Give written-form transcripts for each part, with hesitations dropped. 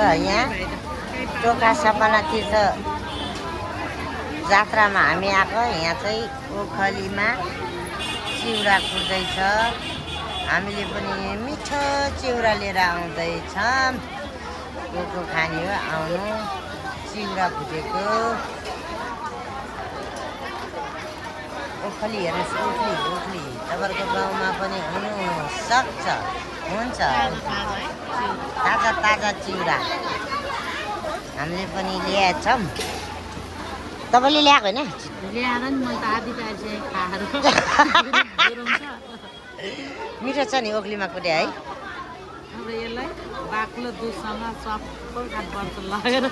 यहाँ टोका सपना तीर्थ जात्रामा हामी आएको। यहाँ चाहिँ ओखलीमा चिउरा फुट्दैछ। हामीले पनि मिठो चिउरा लिएर आउँदैछौँ। को खाने हो आउनु। चिउरा फुटेको ओखली हेर्नुहोस्, ओखली तपाईँहरूको गाउँमा पनि हुनु सक्छ। हुन्छ ताजा ताजा चिउरा हामीले पनि ल्याएछौँ। तपाईँले ल्याएको होइन? ल्याएर नि मैले त आधी चाहिँ खाएर मिठो छ नि ओखलीमा कुटे है। अब यसलाई बाक्लो दुधसँग सबै काटपर्छ लगेर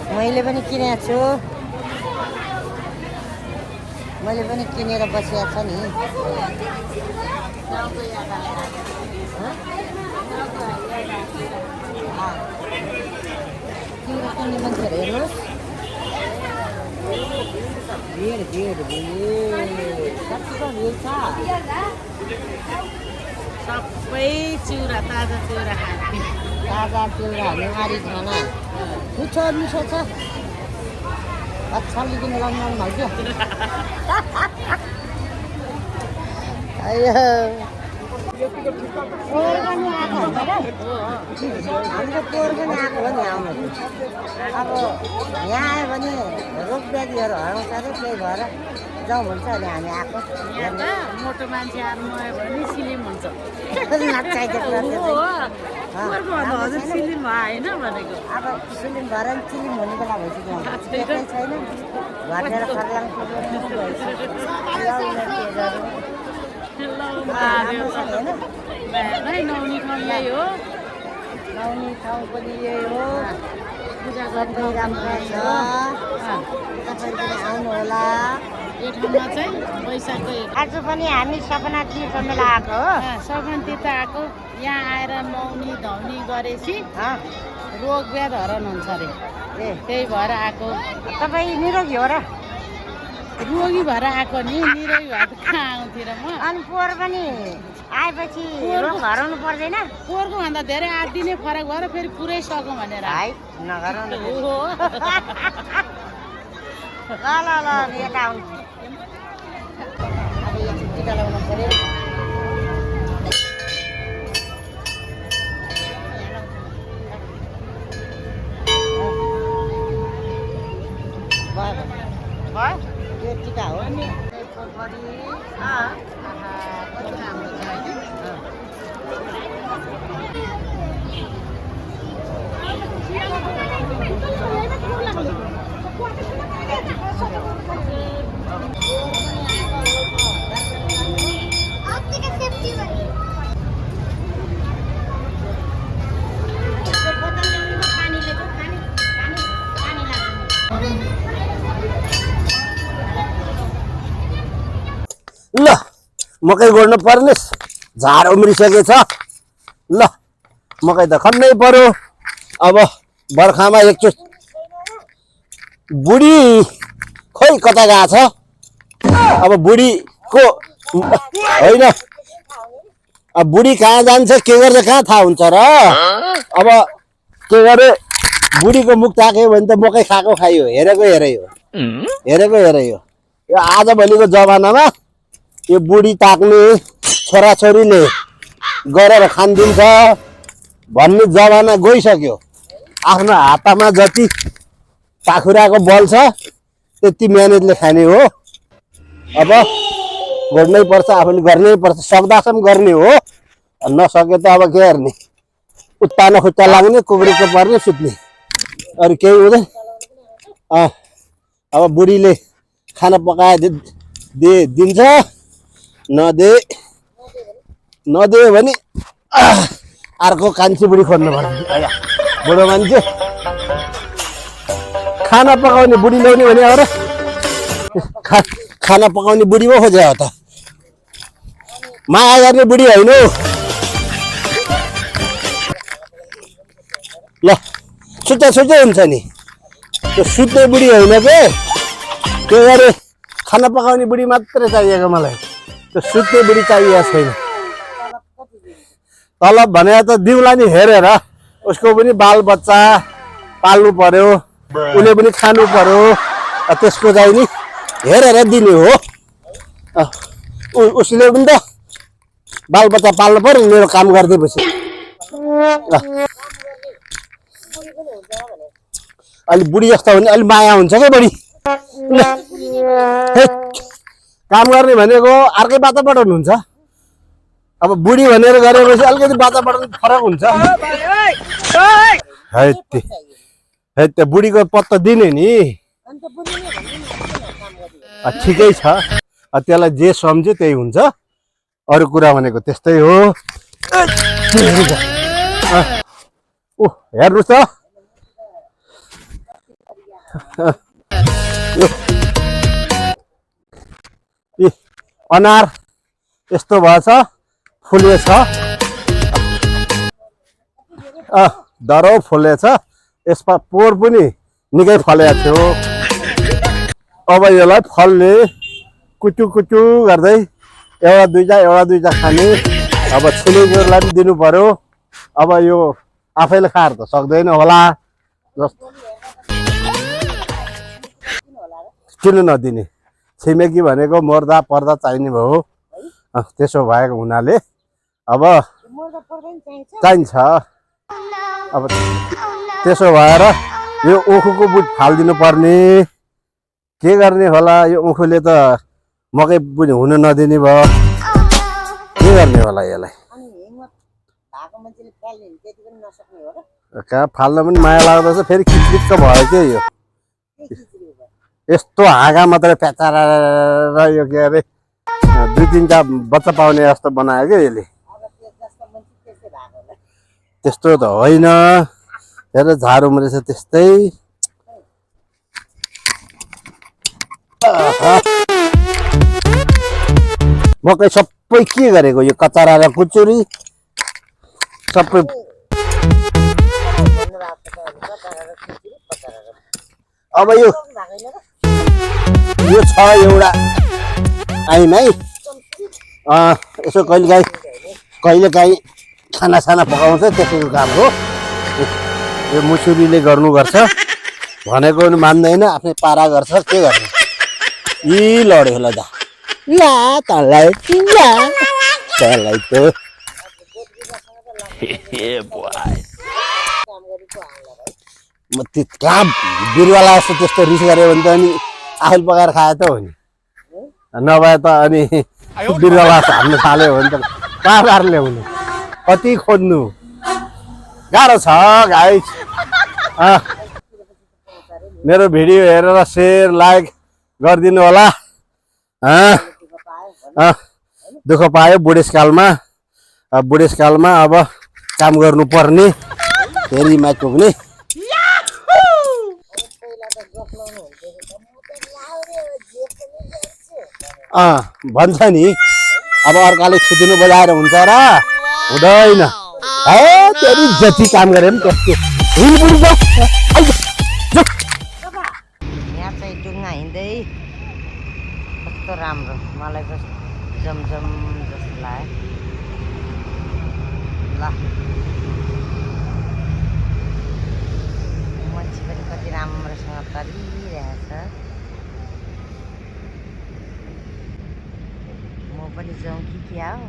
मैले पनि किनेको छु। मैले पनि किनेर बसिएको छ नि। चिउरा किन्ने मान्छेहरू हेर्नुहोस्। भिड भिड भिड सबै चिउरा ताजा चिउरा खाने। ताजा चिउरा नेवारी खाना मिठो मिठो छ। अछालिकन लगाउनु भाइज्यू। अयो पोहोर पनि आएको हुन्छ र? हाम्रो पोहोर पनि आएको हो नि आउनु। अब यहाँ आयो भने रोग व्याधिहरू हराउँछ अरे, त्यही भएर जाउँ भन्छ अनि हामी आएको। मोटो मान्छे आएर नुहायो भने सिलिम हुन्छ। हजुर सिलिम होइन भनेको। अब सिलिम भएर नि सिलिम हुने बेला भइसक्यो। त्यही छैन घटेर फर्लाङ नुहाउने ठाउँ यही हो। नुहाउने ठाउँ पनि यही हो। पूजा सबै राम्रो छ। तपाईँ पनि आउनु होला। यो ठाउँमा चाहिँ वैशाखको आज पनि हामी सपना तीर्थ मेला आएको हो। सपना तीर्थ आएको। यहाँ आएर नुहाउने धुवाउने गरेपछि रोग व्याध हरण हुन्छ अरे। त्यही भएर आएको। तपाईँ निरोगी हो र? रोगी भएर आएको नि, निरोगी भएर कहाँ आउँथेँ र म। अनि पोहोर पनि आएपछि रोग हराउनु पर्दैन? पोहोरको भन्दा धेरै 8 दिनै फरक भएर फेरि पुरै सकौँ भनेर है नगराउनु। ल ल ल यता आउनु। अब यहाँ टिका लगाउनु पर्यो। भयो यो टिका हो। कति राम्रो छ होइन। ल मकै गोड्नु पर्ने झार उम्रिसकेको छ। ल मकै त खन्नै पर्यो। अब बर्खामा एकचोटि बुढी खोइ कता गएको छ। अब बुढीको होइन, अब बुढी कहाँ जान्छ के गर्छ कहाँ थाहा हुन्छ र। अब के गरे बुढीको मुख ताक्यो भने त मकै खाएको खायो। हेरेको हेरै हो, हेरेको हेरै हो। यो आजभोलिको जमानामा यो बुढी ताक्ने छोराछोरीले गरेर खानिदिन्छ भन्ने जमाना गइसक्यो। आफ्नो हातमा जति पाखुराको बल छ त्यति म्यानेजले खाने हो। अब गर्नै पर्छ, आफूले गर्नै पर्छ। सक्दासम्म गर्ने हो, नसके त अब के गर्ने। उत्तानो खुट्टा लाग्ने, कुब्रिको पर्ने, सुत्ने, अरू केही हुँदैन। अब बुढीले खाना पकाए दिन्छ, नदियो भने अर्को कान्छी बुढी खोज्नु पर्छ। बुढो मान्छे खाना पकाउने बुढी ल्याउने भने अब खाना पकाउने बुढी पो खोजे हो त। माया गर्ने बुढी होइन। ल सुत्दै हुन्छ नि, त्यो सुत्ने बुढी होइन के गरे खाना पकाउने बुढी मात्रै चाहिएको मलाई। त्यो सुत्ने बुढी चाहिएको छैन। तलब भने त दिउला नि हेरेर उसको पनि बाल बच्चा पाल्नु पर्यो उसले पनि खानु पर्यो त्यसको चाहिँ नि हेरेर दिने हो उसले पनि त बाल बच्चा पाल्नु पर्यो मेरो काम गरिदिएपछि अलि बुढी जस्तो भने अलि माया हुन्छ क्या बढी काम गर्ने भनेको अर्कै वातावरण हुन्छ अब बुढी भनेर गरेपछि अलिकति वातावरण फरक हुन्छ त्यो बुढीको पत्ता दिने नि ठिकै छ त्यसलाई जे सम्झ्यो त्यही हुन्छ अरू कुरा भनेको त्यस्तै हो हेर्नुहोस् त अनार यस्तो भएछ फुलेछ दरौ फुलेछ यसमा पोहोर पनि निकै फलेको थियो अब यसलाई फलले कुचु कुचु गर्दै एउटा दुईटा खाने अब छिमेकीहरूलाई पनि दिनु पर्यो अब यो आफैले खाएर त सक्दैन होला जस्तो किन नदिने छिमेकी भनेको मर्दा पर्दा चाहिने भयो त्यसो भएको हुनाले अब चाहिन्छ अब त्यसो भएर यो उखुको बुट फालिदिनु पर्ने के गर्ने होला यो उखुले त मकै पनि हुन नदिने भयो के गर्ने होला यसलाई कहाँ फाल्न पनि माया लाग्दछ फेरि खिचखिचको भयो क्या यो यस्तो हाँगा मात्रै प्याचार यो के अरे दुई तिनवटा बच्चा पाउने जस्तो बनायो क्या यसले त्यस्तो त होइन हेर झाडुमा रहेछ त्यस्तै मकै सबै के गरेको यो कचरा र कुचुरी सबै अब यो छ एउटा आइम है यसो कहिलेकाहीँ खानासाना पकाउँछ त्यसको काम हो यो मुसुरीले गर्नुपर्छ भनेको पनि मान्दैन आफ्नै पारा गर्छ के गर्ने यी लड्यो ल तँलाई त म कहाँ बिरुवालाई जस्तो त्यस्तो रिस गऱ्यो भने त अनि आफूले पकाएर खाए त हो नि नभए त अनि बिरुवालाई हाल्नु थाल्यो भने त कहाँ ल्याउनु कति खोज्नु गाह्रो छ गाइस मेरो भिडियो हेरेर सेयर लाइक गरिदिनु होला दुःख पायो बुढेसकालमा अब काम गर्नुपर्ने फेरि माइत पुग्ने भन्छ नि अब अर्काले छुदिनु बजाएर हुन्छ र हुँदैन तेरि जति काम गरे पनि त्यस्तो यहाँ चाहिँ डुङ्गा हिँड्दै कस्तो राम्रो मलाई कस्तो जमजम जस्तो लाग्यो ल मान्छे पनि कति राम्रोसँग तरिरहेछ म पनि जाउँ कि क्या हो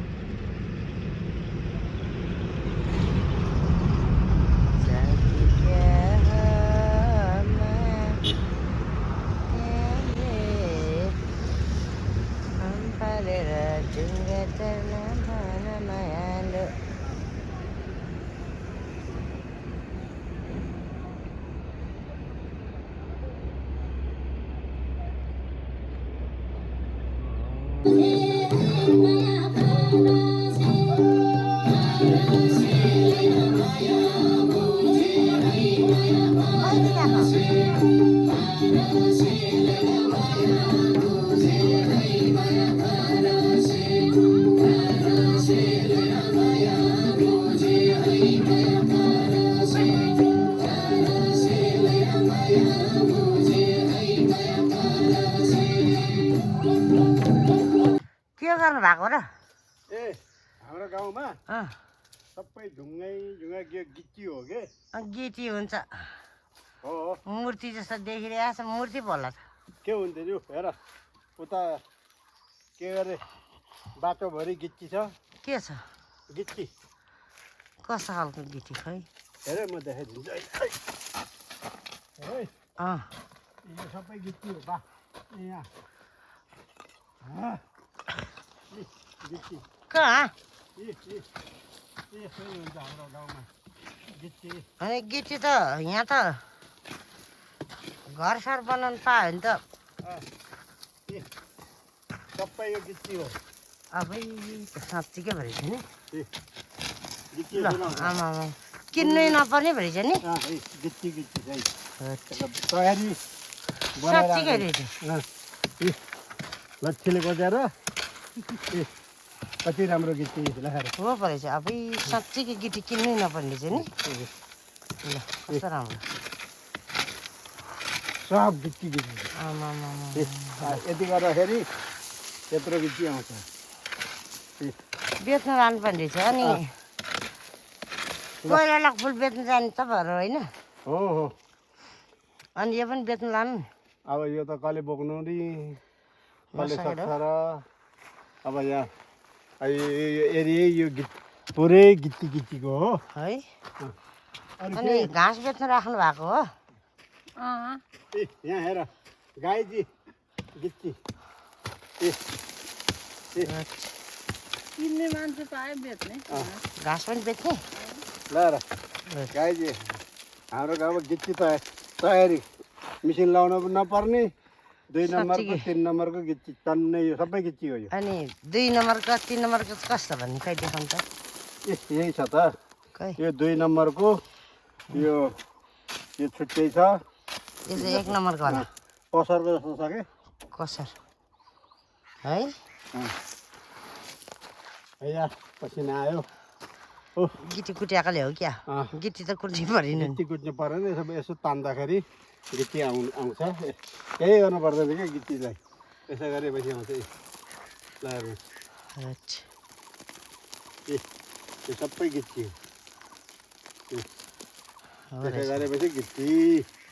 के गर्नु भएको र ए हाम्रो गाउँमा सबै ढुङ्गा के गिटी हो के गिटी हुन्छ हो मूर्ति जस्तो देखिरहेको छ मूर्ति पो होला त के हुन्थ्यो यो हेर उता के गरे बाटोभरि गिटी छ के छ गिटी कस्तो खालको गिटी खै हेर म देखाइदिन्छु है यो सबै गिटी हो बा यहाँ गिटी कहाँ यस्तै हुन्छ हाम्रो गाउँमा गिटी अनि गिटी त यहाँ त घर सर बनाउनु पायो भने त सबै यो गिटी हो अबै साँच्चीकै भएछ नि गिटी ल आमा किन्नै नपर्ने भएछ नि गिटी गिटी चाहिँ तयारी साँच्चीकै रहेछ लच्छीले बजाएर कति राम्रो गिटी लगाएर हो परेछ अबै साँच्चीकै गिटी किन्नै नपर्ने रहेछ नि ल कस्तो राम्रो सब गिटी गिटी आमा यति गर्दाखेरि त्यत्रो गिटी आउँछ बेच्न लानुपर्ने रहेछ अनि कोइरालाको फुल बेच्न जाने तपाईँहरू होइन हो अनि यो पनि बेच्न लानु अब यो त कसले बोक्नु नि कसले सक्छ र अब यहाँ एरिया यो पुरै गिटी गिटीको हो है अनि घाँस बेच्न राख्नु भएको हो यहाँ हेर गाईजी गिटी किन्ने मान्छे पायो बेच्ने घाँस पनि बेच्ने ल गाईजी हाम्रो गाउँमा गिटी तयारी मिसिन लाउन पनि नपर्ने 2 नम्बरको 3 नम्बरको गिटी टन्नै यो सबै गिटी हो यो अनि 2 नम्बरको 3 नम्बरको कस्तो भन्ने खै देखाउनु त यही छ त खै यो 2 नम्बरको यो छुट्टै छ यो चाहिँ 1 नम्बरको होला कसरको जस्तो छ के कसर है यहाँ पसिना आयो गिटी कुट्याएकोले हो क्या गिटी त कुट्नै परेन गिटी कुट्नु परेन यसो तान्दाखेरि गिटी आउँछ यही गर्नु पर्दैन क्या गिटीलाई यसो गरेपछि आउँछ ल यो सबै गिटी हो यसो गरेपछि गिटी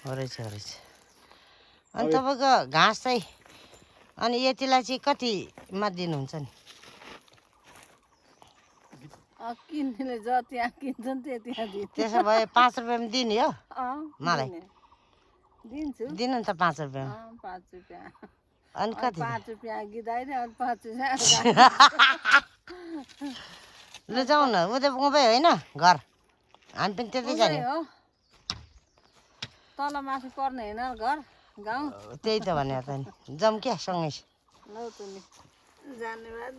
रहेछ अनि तपाईँको घाँस चाहिँ अनि यतिलाई चाहिँ कतिमा दिनुहुन्छ नि किन्नेले जति किन्छन् त्यति त्यसो भए 5 रुपियाँमा दिने हो मलाई दिन्छु दिनु नि त 5 रुपियाँमा 5 रुपियाँ अनि कति 5 रुपियाँ गिदाइदियो अनि 5 रुपियाँ लु जाउँ न उँभै होइन घर हामी पनि त्यतै जाने हो तल माथि पर्ने होइन घर गाउँ त्यही त भने त नि जाउँ क्या सँगै लौ त नि जाने भए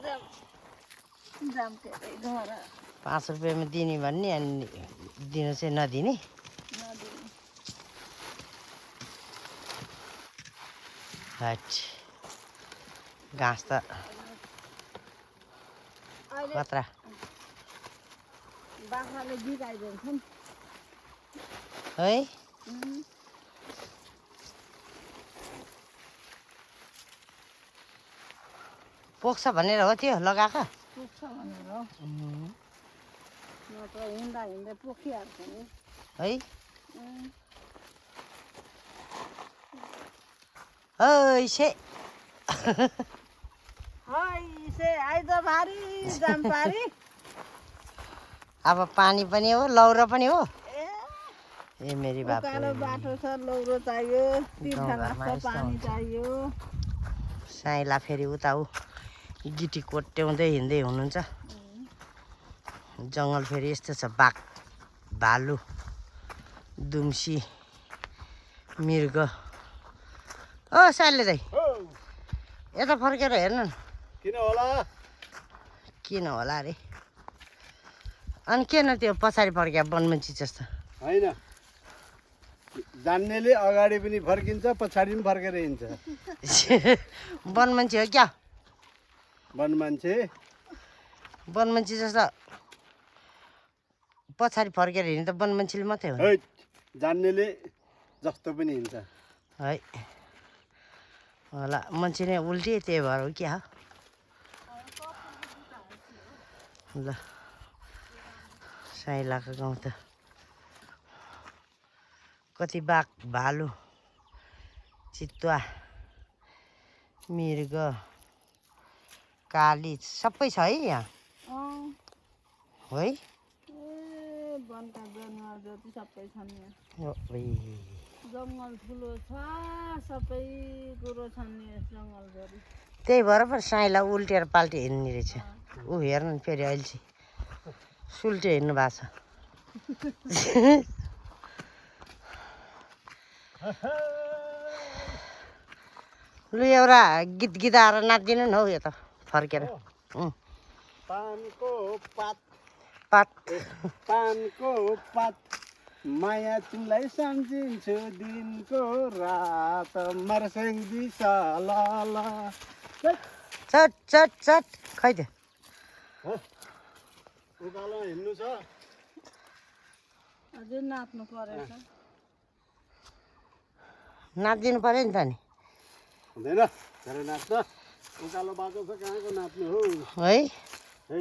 जाम के घर 5 रुपियाँमा दिने भन्ने अनि दिनु चाहिँ नदिने हट घाँस त कत्रा बाख्राले बिगाइदिन्छ नि है पोख्छ भनेर हो त्यो लगाएको पुग्छ भनेर हो नत्र हिँड्दा हिँड्दै पोखिहाल्छ नि है हैसे हैसे आइज भारी जाम पारी अब पानी पनि हो लौरो पनि हो ए मेरी बाप कालो बाटो छ लौरो चाहियो तिर्खाको पानी चाहियो साइला फेरि उता गिटी कोट्याउँदै हिँड्दै हुनुहुन्छ जङ्गल फेरि यस्तो छ बाघ भालु दुम्सी मृग ओ साइले दाइ यता फर्केर हेर्नु न किन होला अरे अनि किन त्यो पछाडि फर्क्या बनमन्छी जस्तो होइन जान्नेले अगाडि पनि फर्किन्छ पछाडि पनि फर्केर हिँड्छ बनमन्छी हो क्या बनमन्छी जस्तो पछाडि फर्केर हिँड्ने त बनमन्छीले मात्रै हो जान्नेले जस्तो पनि हिँड्छ है होला मान्छे नै उल्टी त्यही भएर हो क्या ल साइलाको गाउँ त कति बाघ भालु चितुवा मृग काली सबै छ है यहाँ है वनका जनावर जति सबै छन् यहाँ ओइ जङ्गल ठुलो छ सबै कुरो छन् यस जङ्गलभरि त्यही भएर पो साइला उल्टेर पाल्टी हिँड्ने रहेछ ऊ हेर्नु नि फेरि अहिले चाहिँ सुल्टे हिँड्नु भएको छ लु एउटा गीत गीताएर नाचिदिनु न हौ यो त फर्केर पानको पात पात पानको पात माया तिमीलाई सम्झिन्छु दिनको रात मर्स्याङ दिशा लाला चट चट चट खै त्यो उकालो हिँड्नु छ अझै नाच्नु परेछ नाचिदिनु पऱ्यो नि त नि हुँदैन धेरै नाच्न उकालो बाटो छ कहाँको नाच्नु हो है है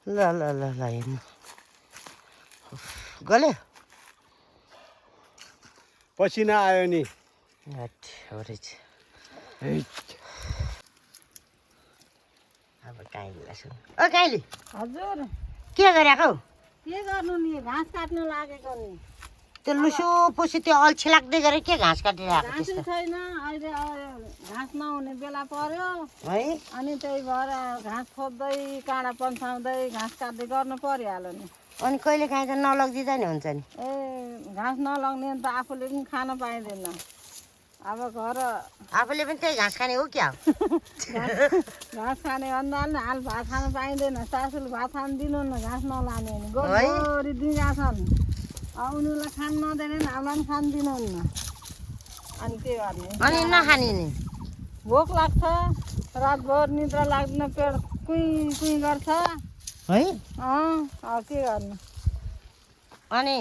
ल ल ल ल हेर्नु गल्यो पसिना आयो नि हो रहेछ अब काइलीलाई सुन ओ काइली हजुर के गरेको हौ के गर्नु नि घाँस काट्नु लागेको नि त्यो लुसो पुसी त्यो अल्छी लाग्दै गरे के घाँस काटिरहेको घाँसै त्यस्तो छैन अहिले घाँस नहुने बेला पर्यो है अनि त्यही भएर घाँस खोज्दै काँडा पन्साउँदै घाँस काट्दै गर्नु परिहाल्यो नि अनि कहिले काहीँ त नलगिदिँदा नि हुन्छ नि ए घाँस नलाउने त आफूले पनि खान पाइँदैन अब घर आफूले पनि त्यही घाँस खाने हो क्या घाँस खाने भन्दा नि हाल भात खान पाइँदैन सासूले भात खान दिनु न घाँस नलाने भने गोरी दिँदा छन् उनीहरूलाई खान नदिने हामीलाई पनि खान दिनुहुन्न अनि के गर्ने अनि नखाने नि भोक लाग्छ रातभर निद्रा लाग्दैन पेट कुइ कुइ गर्छ है अब के गर्नु अनि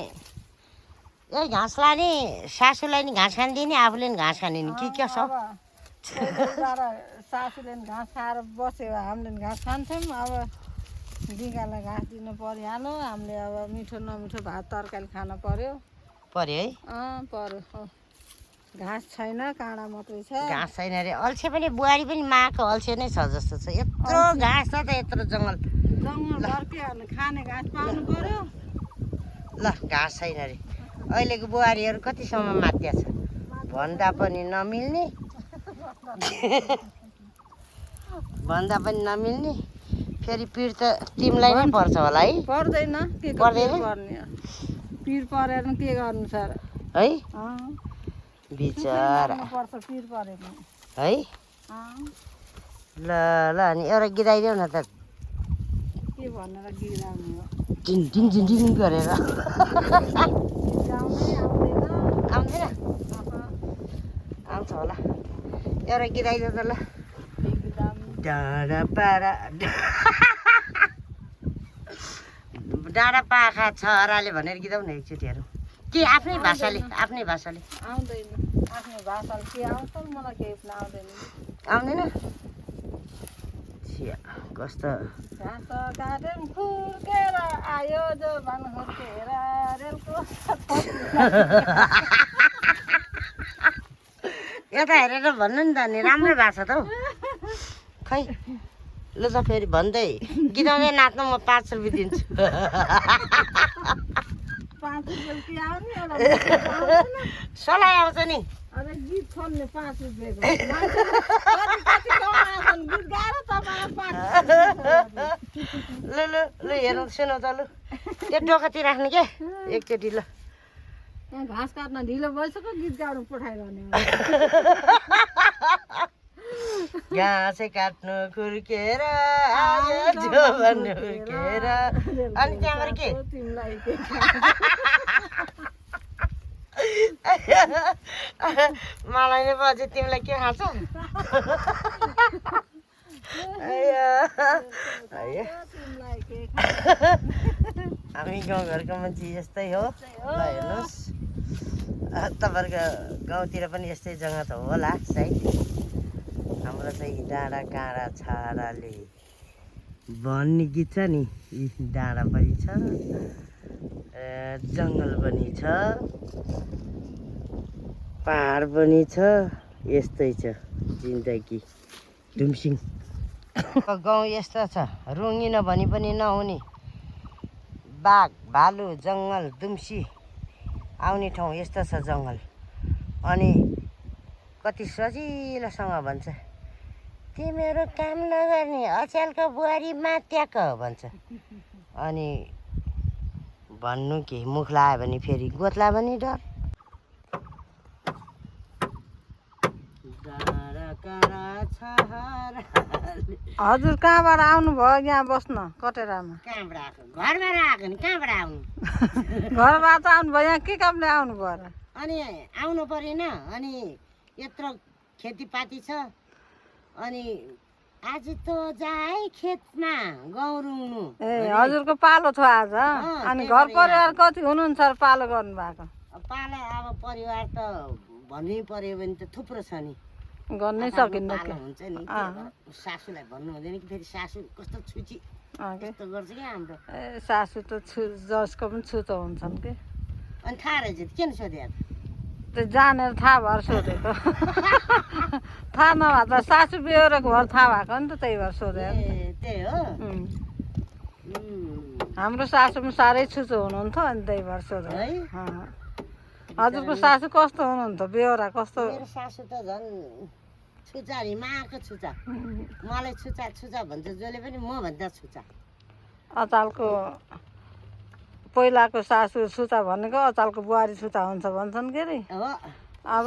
यही घाँस लाने सासूलाई नि घाँस खान दिने आफूले नि घाँस खाने नि के छ सासूले नि घाँस खाएर बस्यो हामीले नि घाँस खान्थ्यौँ अब दिगालाई घाँस दिनु परिहाल्यो हामीले अब मिठो नमिठो भात तरकारी खान पर्यो पर्यो है पर्यो घाँस छैन काँडा मात्रै छ घाँस छैन अरे अल्छे पनि बुहारी पनि माको अल्छे नै छ जस्तो छ यत्रो घाँस छ त यत्रो जङ्गल जङ्गल के गर्नु खाने घाँस पाउनु पर्यो ल घाँस छैन अरे अहिलेको बुहारीहरू कतिसम्म मात्या छ भन्दा पनि नमिल्ने भन्दा पनि नमिल्ने फेरि पिर त तिमीलाई नै पर्छ होला है पर्दैन के पर्दैन पर्ने पिर परेर के गर्नु सर है बिचरा पर्छ पिर परेको है ल ल अनि एउटा गिराइदेऊ न त के भनेर गिराउने हो झिन झिन झिन झिन गरेर आउँदैन आउँछ होला एउटा गिराइदेऊ त ल डाँडा पारा डाँडा पाखा छराले भनेर गीताउ न एकचोटिहरू के आफ्नै भाषाले आउँदैन आफ्नो भाषाले के आउँछ मलाई केही पनि आउँदैन छिया कस्तो घाँस काट्यौँ खुर्केर आयो जो भन हुर्केर रेलको यता हेरेर भन्नु नि त नि राम्रै भाषा त हौ खै लु त फेरि भन्दै गीताउँदै नाच्नु म 5 रुपियाँ दिन्छु 5 रुपियाँ के आउने एउटा सलाई आउँछ नि अझै गीत खोल्ने 5 रुपियाँको गीत गाएर लु लु लु हेर्नु सुनौ त लु त्यो डोकातिर राख्नु के एकचोटि ल यहाँ घाँस काट्न ढिलो भइसक्यो गीत गाउनु पठाइरहने घाँसै काट्नु खुर्केर आयो जो भन्नु हुर्केर अनि त्यहाँबाट के तिमीलाई मलाई नै पछि तिमीलाई के खान्छ हामी गाउँघरको मान्छे यस्तै हो ल हेर्नुहोस् तपाईँहरूको गाउँतिर पनि यस्तै जग्गा त होला सायद हाम्रो चाहिँ डाँडा काँडा छाडाले भन्ने गीत छ नि यी डाँडा पनि छ जङ्गल पनि छ पहाड पनि छ यस्तै छ जिन्दगी डुमसिङ गाउँ यस्तो छ रुङ्गिन भनी पनि नहुने बाघ भालु जङ्गल दुम्सी आउने ठाउँ यस्तो छ जङ्गल अनि कति सजिलोसँग भन्छ तिमीहरू काम नगर्ने अचेलको बुहारी मात्याक भन्छ अनि भन्नु के मुख लायो भने फेरि गोत्ला पनि डर हजुर कहाँबाट आउनुभयो यहाँ बस्न कटेरामा कहाँबाट आएको घरबाट आएको नि कहाँबाट आउनु घरबाट आउनुभयो यहाँ के कामले आउनुभयो र अनि आउनु परेन अनि यत्रो खेतीपाती छ अनि आज त जाए खेतमा गहुँ रुङ्नु ए हजुरको पालो छ आज अनि घर परिवार कति हुनुहुन्छ र पालो गर्नु भएको पालो अब परिवार त भन्नै पर्यो भने त थुप्रो छ नि गर्नै सकिन्न पालो हुन्छ नि सासूलाई भन्नु हुँदैन कि फेरि सासू कस्तो छुची कस्तो गर्छ क्या हाम्रो ए सासू त जसको पनि छुतो हुन्छन् कि अनि थाहा रहेछ किन सोध्या त्यो जानेर थाहा भएर सोधेको थाहा नभए त सासू बेहोरेको भएर थाहा भएको नि त त्यही भएर सोधेको त्यही हो हाम्रो सासू पनि साह्रै छुचो हुनुहुन्थ्यो अनि त्यही भएर सोधेको है हजुरको सासू कस्तो हुनुहुन्थ्यो बेहोरा कस्तो मेरो सासू त झन् छुचा नि माको छुचा मलाई छुचा छुचा भन्छ जसले पनि म भन्दा छुचा अचालको पहिलाको सासू छुचा भनेको अचालको बुहारी छुचा हुन्छ भन्छन् के अरे हो अब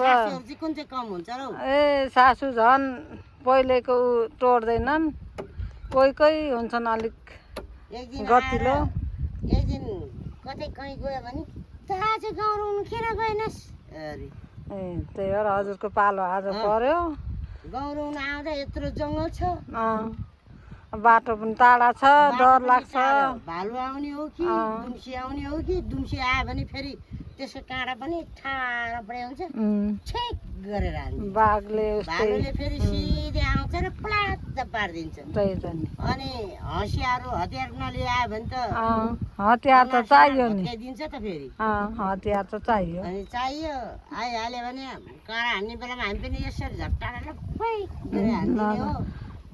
कुन चाहिँ कम हुन्छ र ए सासू झन् पहिलेको तोड्दैनन् कोही कोही हुन्छन् अलिक गतिलो एक दिन कतै कहीँ गयो भने आज गाउँ रुङ्नु किन गएनस् अरे ए त्यही भएर हजुरको पालो आज पर्यो गाउँ रुङ्नु आउँदा यत्रो जङ्गल छ बाटो पनि टाढा छ डर लाग्छ भालु आउने हो कि दुम्सी आउने हो कि दुम्सी आयो भने फेरि त्यसको काँडा पनि ठाडो परे हुन्छ छेक गरेर हाल्ने बाघले भालुले फेरि सिधै आउँछ र प्लात पारिदिन्छ त्यही त नि अनि हँसियाहरू हतियार नलिआयो भने त हतियार त चाहियो नि दिन्छ त फेरि हतियार त चाहियो अनि चाहियो आइहाल्यो भने काँडा हान्ने बेलामा हामी पनि यसरी झट्टाएर हान्दिने हो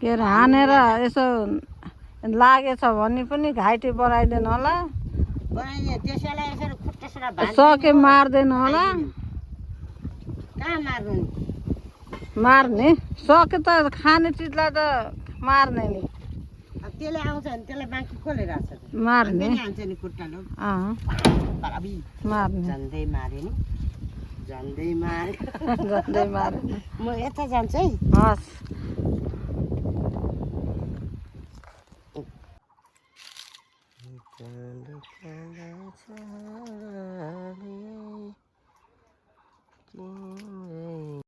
के अरे हानेर यसो लागेछ भने पनि घाइते बनाइदिनु होला बनाइदियो त्यसैलाई यसरी खुट्टासुट्टा सके मार्दैन होला कहाँ मार्नु नि मार्ने सके त खाने चिजलाई त मार्ने नि अब त्यसले आउँछ भने त्यसलाई बाँकी कसले राख्छ मार्ने हान्छ नि खुट्टाले मार्ने झन्डै मारे नि झन्डै मारे झन्डै मारे म यता जान्छु है हस्